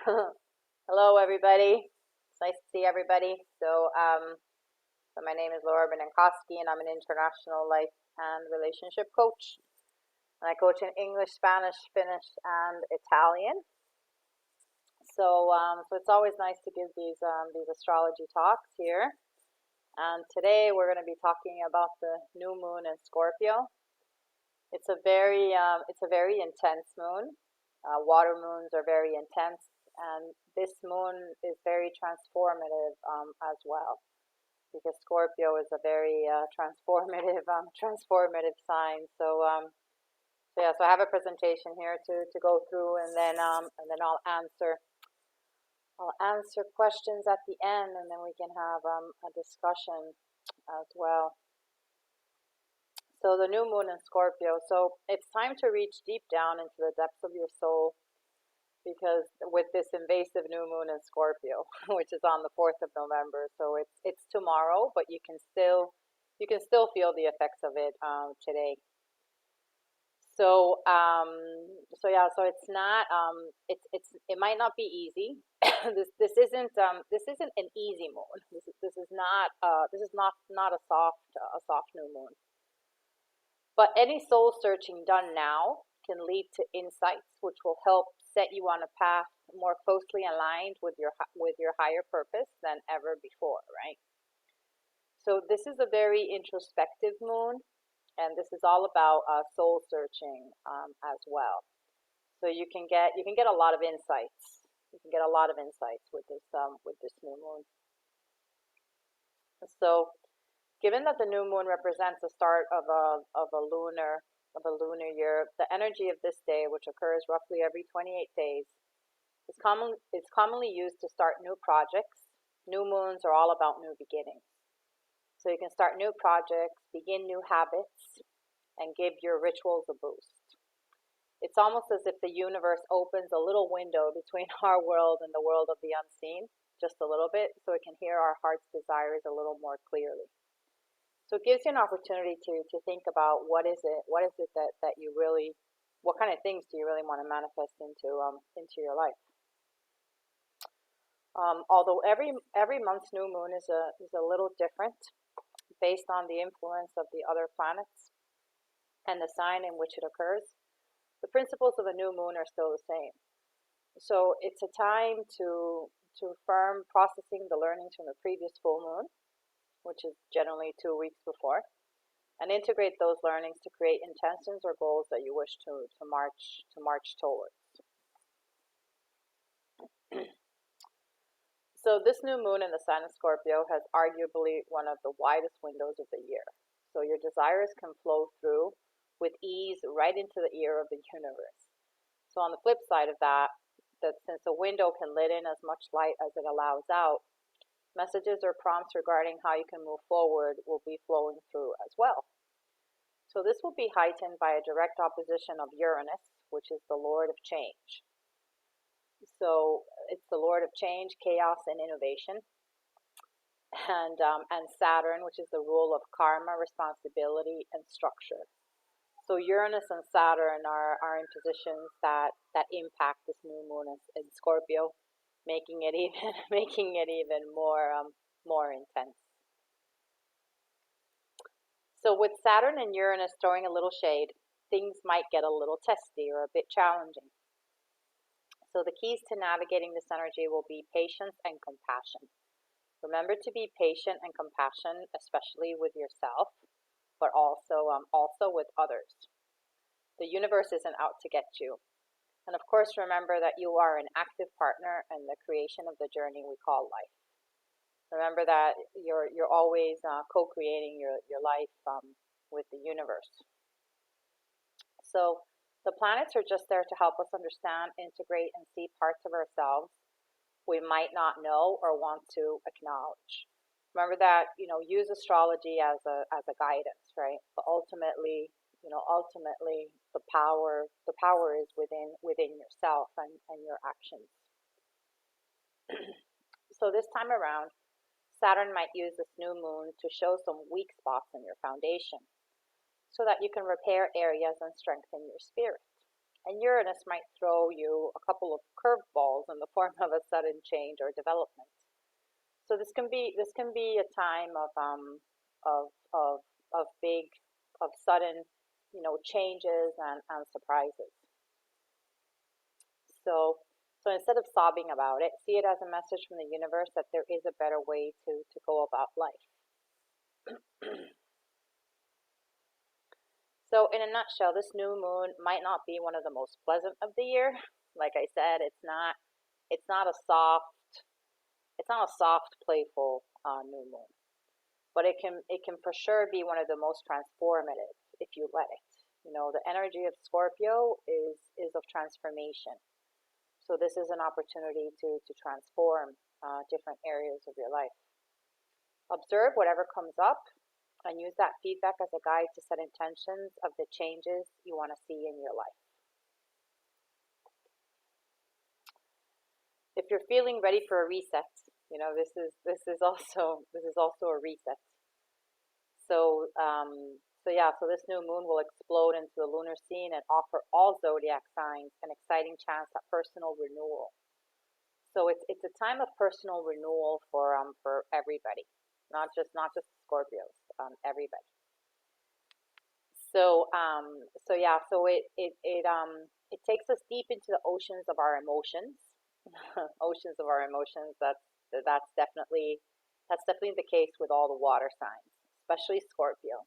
Hello, everybody. It's nice to see everybody. So my name is Laura Beninkowski, and I'm an international life and relationship coach. And I coach in English, Spanish, Finnish, and Italian. So it's always nice to give these astrology talks here. And today we're going to be talking about the new moon in Scorpio. It's a very intense moon. Water moons are very intense, and this moon is very transformative as well, because Scorpio is a very transformative sign. So I have a presentation here to go through, and then I'll answer questions at the end, and then we can have a discussion as well. So the new moon in Scorpio. So it's time to reach deep down into the depths of your soul, because with this invasive new moon in Scorpio, which is on the 4th of November, so it's tomorrow, but you can still feel the effects of it today. So it's not it might not be easy. This isn't an easy moon. This is not a soft new moon. But any soul searching done now can lead to insights which will help set you on a path more closely aligned with your higher purpose than ever before, right? So this is a very introspective moon, and this is all about soul searching as well. So you can get a lot of insights. You can get a lot of insights with this new moon. So, given that the new moon represents the start of a lunar year, the energy of this day, which occurs roughly every 28 days, is commonly used to start new projects. New moons are all about new beginnings. So you can start new projects, begin new habits, and give your rituals a boost. It's almost as if the universe opens a little window between our world and the world of the unseen, just a little bit, so it can hear our heart's desires a little more clearly. So it gives you an opportunity to think about what is it that you really, what kind of things do you really want to manifest into your life. Although every month's new moon is a little different, based on the influence of the other planets and the sign in which it occurs, the principles of a new moon are still the same. So it's a time to affirm processing the learnings from the previous full moon, which is generally 2 weeks before, and integrate those learnings to create intentions or goals that you wish to march towards. So this new moon in the sign of Scorpio has arguably one of the widest windows of the year. So your desires can flow through with ease right into the ear of the universe. So on the flip side of that since a window can let in as much light as it allows out, messages or prompts regarding how you can move forward will be flowing through as well. So this will be heightened by a direct opposition of Uranus, which is the Lord of Change. So it's the Lord of Change, chaos, and innovation. And Saturn, which is the rule of karma, responsibility, and structure. So Uranus and Saturn are in positions that impact this new moon in Scorpio, making it even more intense. So with Saturn and Uranus throwing a little shade, things might get a little testy or a bit challenging. So the keys to navigating this energy will be patience and compassion. Remember to be patient and compassionate, especially with yourself, but also with others. The universe isn't out to get you. And of course, remember that you are an active partner in the creation of the journey we call life. Remember that you're always co-creating your life with the universe. So the planets are just there to help us understand, integrate, and see parts of ourselves we might not know or want to acknowledge. Remember that, use astrology as a guidance, right? But ultimately the power is within yourself and your actions. So this time around, Saturn might use this new moon to show some weak spots in your foundation, so that you can repair areas and strengthen your spirit. And Uranus might throw you a couple of curveballs in the form of a sudden change or development. So this can be a time of of of big of sudden, changes and surprises. So so instead of sobbing about it, see it as a message from the universe that there is a better way to go about life. So in a nutshell, this new moon might not be one of the most pleasant of the year. Like I said, it's not a soft, playful new moon, but it can for sure be one of the most transformative if you let it. The energy of Scorpio is of transformation. So this is an opportunity to transform different areas of your life. Observe whatever comes up and use that feedback as a guide to set intentions of the changes you want to see in your life. If you're feeling ready for a reset, this is also a reset. So this new moon will explode into the lunar scene and offer all zodiac signs an exciting chance at personal renewal. So it's a time of personal renewal for everybody, not just Scorpios, everybody. So it takes us deep into the oceans of our emotions, oceans of our emotions. That's definitely the case with all the water signs, especially Scorpio.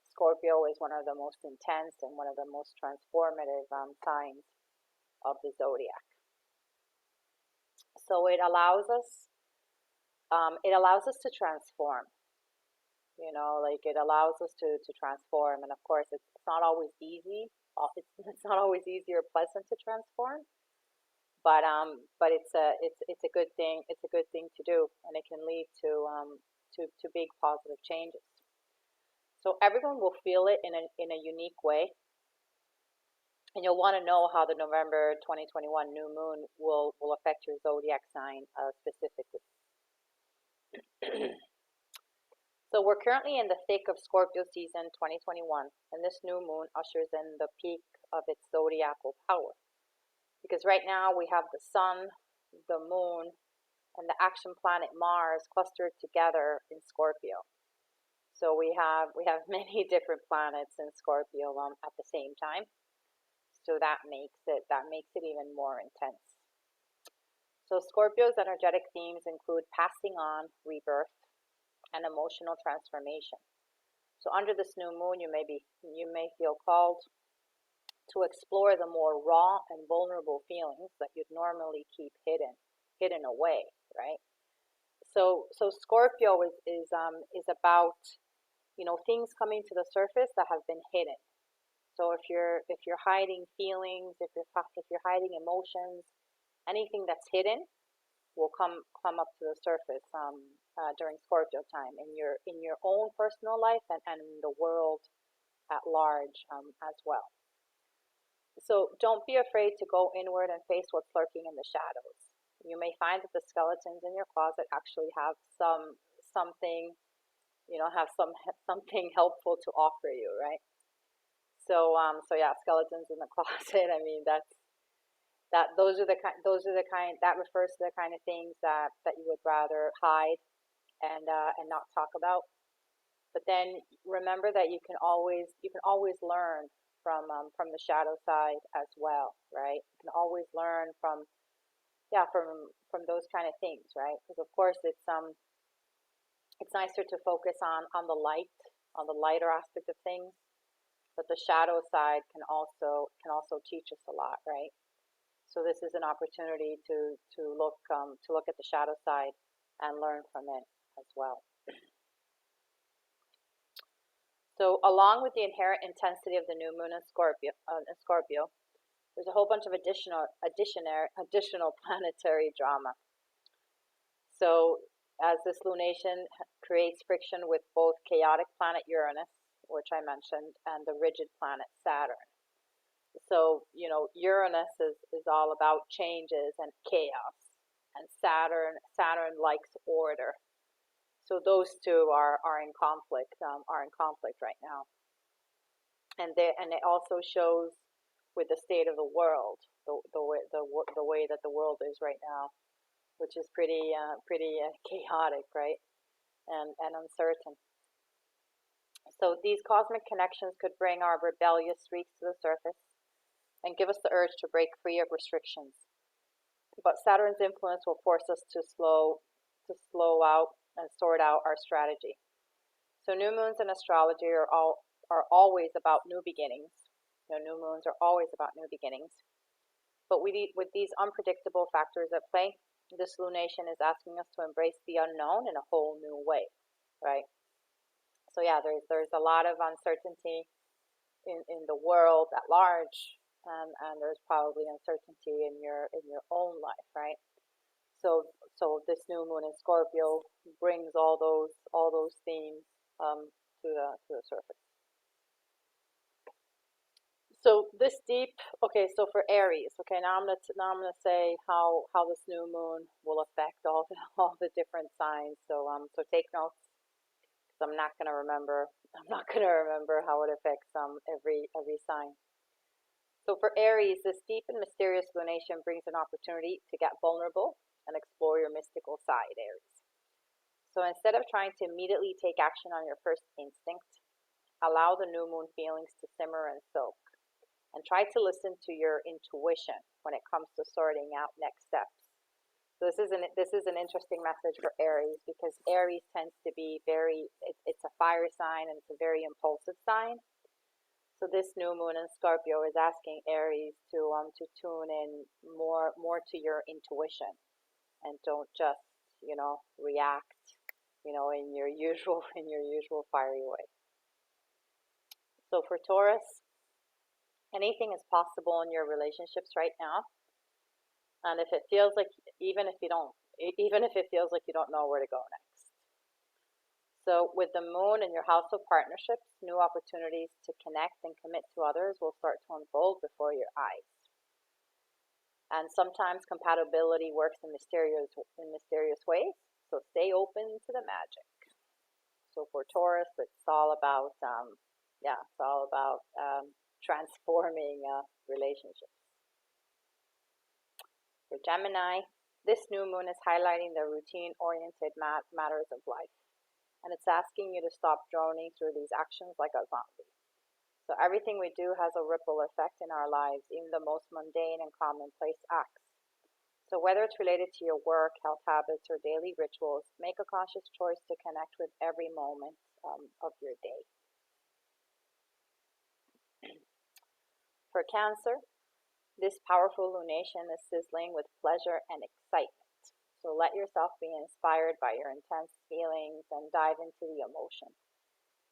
Scorpio is one of the most intense and one of the most transformative signs of the zodiac. So it allows us to transform. Like it allows us to transform, and of course, it's not always easy. It's not always easy or pleasant to transform, but it's a good thing. It's a good thing to do, and it can lead to big positive changes. So everyone will feel it in a unique way, and you'll want to know how the November 2021 new moon will affect your zodiac sign specifically. So we're currently in the thick of Scorpio season 2021, and this new moon ushers in the peak of its zodiacal power. Because right now we have the sun, the moon, and the action planet Mars clustered together in Scorpio. So we have many different planets in Scorpio at the same time. So that makes it even more intense. So Scorpio's energetic themes include passing on, rebirth, and emotional transformation. So under this new moon, you may feel called to explore the more raw and vulnerable feelings that you'd normally keep hidden away, right? So Scorpio is about things coming to the surface that have been hidden. So if you're hiding feelings, if you're hiding emotions, anything that's hidden will come up to the surface during Scorpio time in your own personal life and in the world at large as well. So don't be afraid to go inward and face what's lurking in the shadows. You may find that the skeletons in your closet actually have something something helpful to offer you, right? So yeah, skeletons in the closet. I mean, those are the kind that refers to the kind of things that you would rather hide and not talk about. But then remember that you can always learn from the shadow side as well, right? You can always learn from those kind of things, right? Because of course it's nicer to focus on the lighter aspect of things, but the shadow side can also teach us a lot, right? So this is an opportunity to look at the shadow side and learn from it as well. So along with the inherent intensity of the new moon in Scorpio, there's a whole bunch of additional planetary drama. So as this lunation creates friction with both chaotic planet Uranus, which I mentioned, and the rigid planet Saturn. So, Uranus is all about changes and chaos, and Saturn likes order. So those two are in conflict right now. And it also shows with the state of the world, the way that the world is right now, which is pretty chaotic, right? And uncertain. So these cosmic connections could bring our rebellious streaks to the surface and give us the urge to break free of restrictions. But Saturn's influence will force us to slow out and sort out our strategy. So new moons in astrology are always about new beginnings. New moons are always about new beginnings. But with these unpredictable factors at play, this lunation is asking us to embrace the unknown in a whole new way, right? So yeah, there's a lot of uncertainty in the world at large, and there's probably uncertainty in your own life, right? So this new moon in Scorpio brings all those themes to the surface. So this deep, okay, so for Aries, okay, now I'm gonna say how this new moon will affect all the different signs. So so take notes, because I'm not gonna remember how it affects every sign. So for Aries, this deep and mysterious lunation brings an opportunity to get vulnerable and explore your mystical side, Aries. So instead of trying to immediately take action on your first instinct, allow the new moon feelings to simmer and soak. And try to listen to your intuition when it comes to sorting out next steps. So this is an interesting message for Aries, because Aries tends to be it's a fire sign, and it's a very impulsive sign. So this new moon in Scorpio is asking Aries to tune in more to your intuition, and don't just react in your usual fiery way. So for Taurus, anything is possible in your relationships right now. And if it feels like, even if it feels like you don't know where to go next. So with the moon in your house of partnerships, new opportunities to connect and commit to others will start to unfold before your eyes. And sometimes compatibility works in mysterious ways. So stay open to the magic. So for Taurus, it's all about transforming relationships. For Gemini, this new moon is highlighting the routine-oriented matters of life, and it's asking you to stop droning through these actions like a zombie. So everything we do has a ripple effect in our lives, even the most mundane and commonplace acts. So whether it's related to your work, health habits, or daily rituals, make a conscious choice to connect with every moment of your day. For Cancer, this powerful lunation is sizzling with pleasure and excitement. So let yourself be inspired by your intense feelings and dive into the emotion.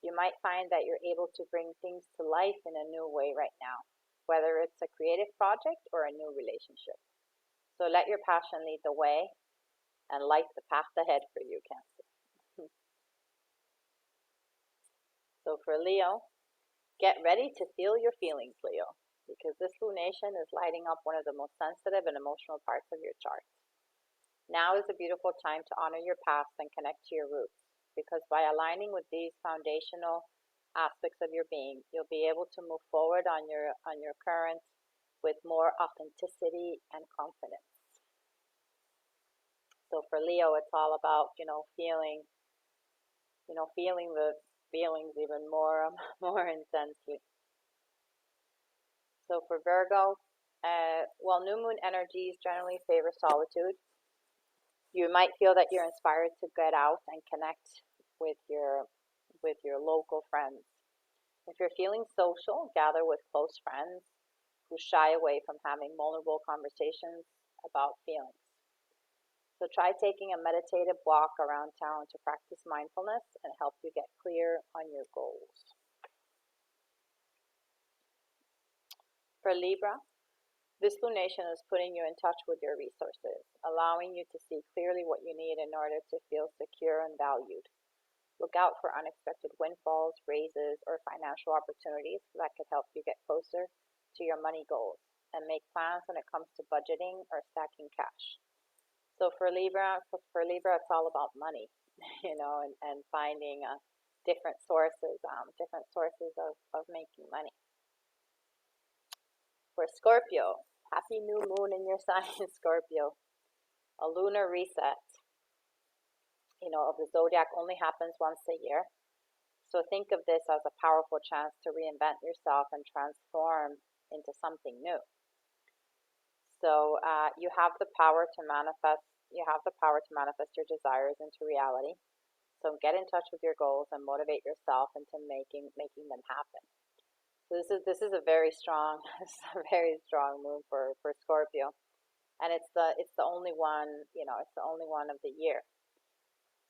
You might find that you're able to bring things to life in a new way right now, whether it's a creative project or a new relationship. So let your passion lead the way and light the path ahead for you, Cancer. So for Leo, get ready to feel your feelings, Leo, because this lunation is lighting up one of the most sensitive and emotional parts of your chart. Now is a beautiful time to honor your past and connect to your roots, because by aligning with these foundational aspects of your being, you'll be able to move forward on your current with more authenticity and confidence. So for Leo, it's all about feeling the feelings even more intensely. So for Virgo, while new moon energies generally favor solitude, you might feel that you're inspired to get out and connect with your local friends. If you're feeling social, gather with close friends who shy away from having vulnerable conversations about feelings. So try taking a meditative walk around town to practice mindfulness and help you get clear on your goals. For Libra, this lunation is putting you in touch with your resources, allowing you to see clearly what you need in order to feel secure and valued. Look out for unexpected windfalls, raises, or financial opportunities that could help you get closer to your money goals, and make plans when it comes to budgeting or stacking cash. So for Libra, it's all about money, and finding different sources of making money. for Scorpio, happy new moon in your sign, Scorpio. A lunar reset, of the zodiac only happens once a year. So think of this as a powerful chance to reinvent yourself and transform into something new. So you have the power to manifest. You have the power to manifest your desires into reality. So get in touch with your goals and motivate yourself into making them happen. So this is a very strong moon for Scorpio, and it's the only one, it's the only one of the year.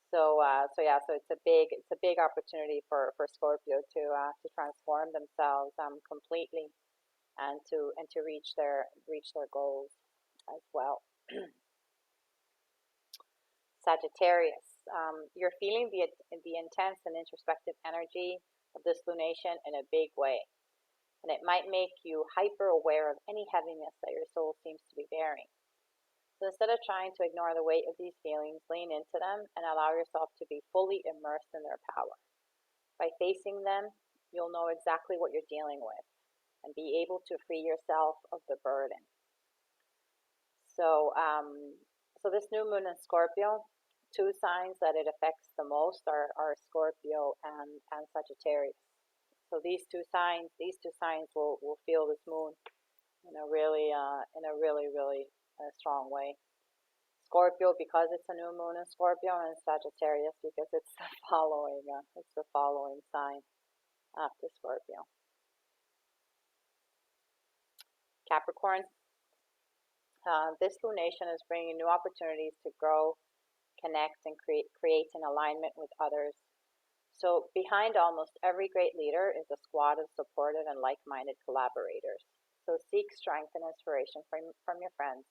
So it's a big opportunity for Scorpio to transform themselves completely, and to reach their goals as well. Sagittarius, you're feeling the intense and introspective energy of this lunation in a big way, and it might make you hyper aware of any heaviness that your soul seems to be bearing. So instead of trying to ignore the weight of these feelings, lean into them and allow yourself to be fully immersed in their power. By facing them, you'll know exactly what you're dealing with and be able to free yourself of the burden. So this new moon in Scorpio, two signs that it affects the most are Scorpio and Sagittarius. So these two signs will feel this moon in a really strong way. Scorpio because it's a new moon in Scorpio, and Sagittarius because it's the following sign after Scorpio. Capricorn, this lunation is bringing new opportunities to grow, connect, and create an alignment with others. So behind almost every great leader is a squad of supportive and like-minded collaborators. So seek strength and inspiration from your friends,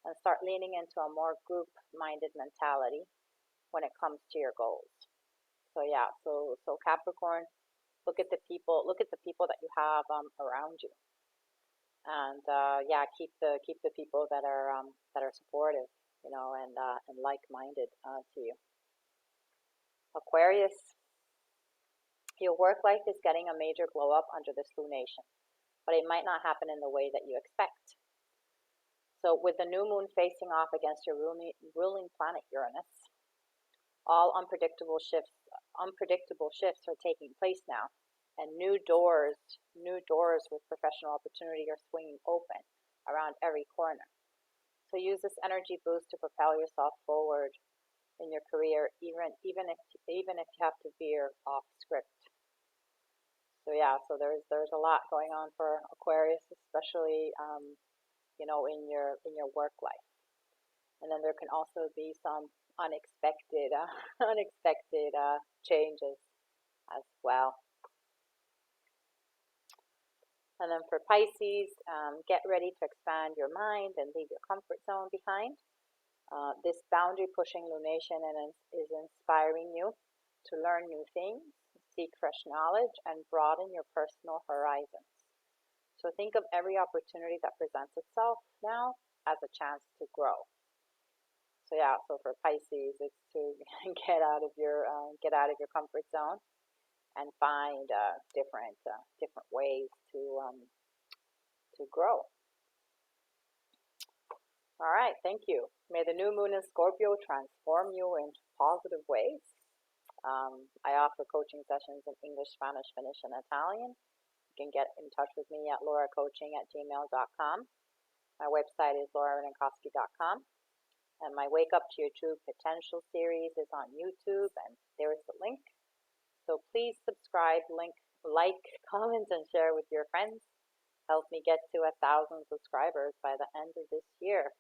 and start leaning into a more group-minded mentality when it comes to your goals. So Capricorn, look at the people that you have around you, and keep the people that are supportive, and like-minded to you. Aquarius, your work life is getting a major glow up under this lunation, but it might not happen in the way that you expect. So with the new moon facing off against your ruling planet Uranus, all unpredictable shifts are taking place now, and new doors with professional opportunity are swinging open around every corner. So use this energy boost to propel yourself forward in your career, even if you have to veer off script. So there's a lot going on for Aquarius, especially in your work life. And then there can also be some unexpected changes as well. And then for Pisces, get ready to expand your mind and leave your comfort zone behind. This boundary-pushing lunation is inspiring you to learn new things, seek fresh knowledge, and broaden your personal horizons. So think of every opportunity that presents itself now as a chance to grow. So for Pisces, it's to get out of your comfort zone and find different ways to grow. All right, thank you. May the new moon in Scorpio transform you in positive ways. I offer coaching sessions in English, Spanish, Finnish, and Italian. You can get in touch with me at lauracoaching@gmail.com. My website is laurarenakowski.com. And my Wake Up to Your True Potential series is on YouTube, and there is the link. So please subscribe, like, comment, and share with your friends. Help me get to 1,000 subscribers by the end of this year.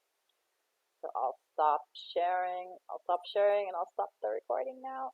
So I'll stop sharing, and I'll stop the recording now.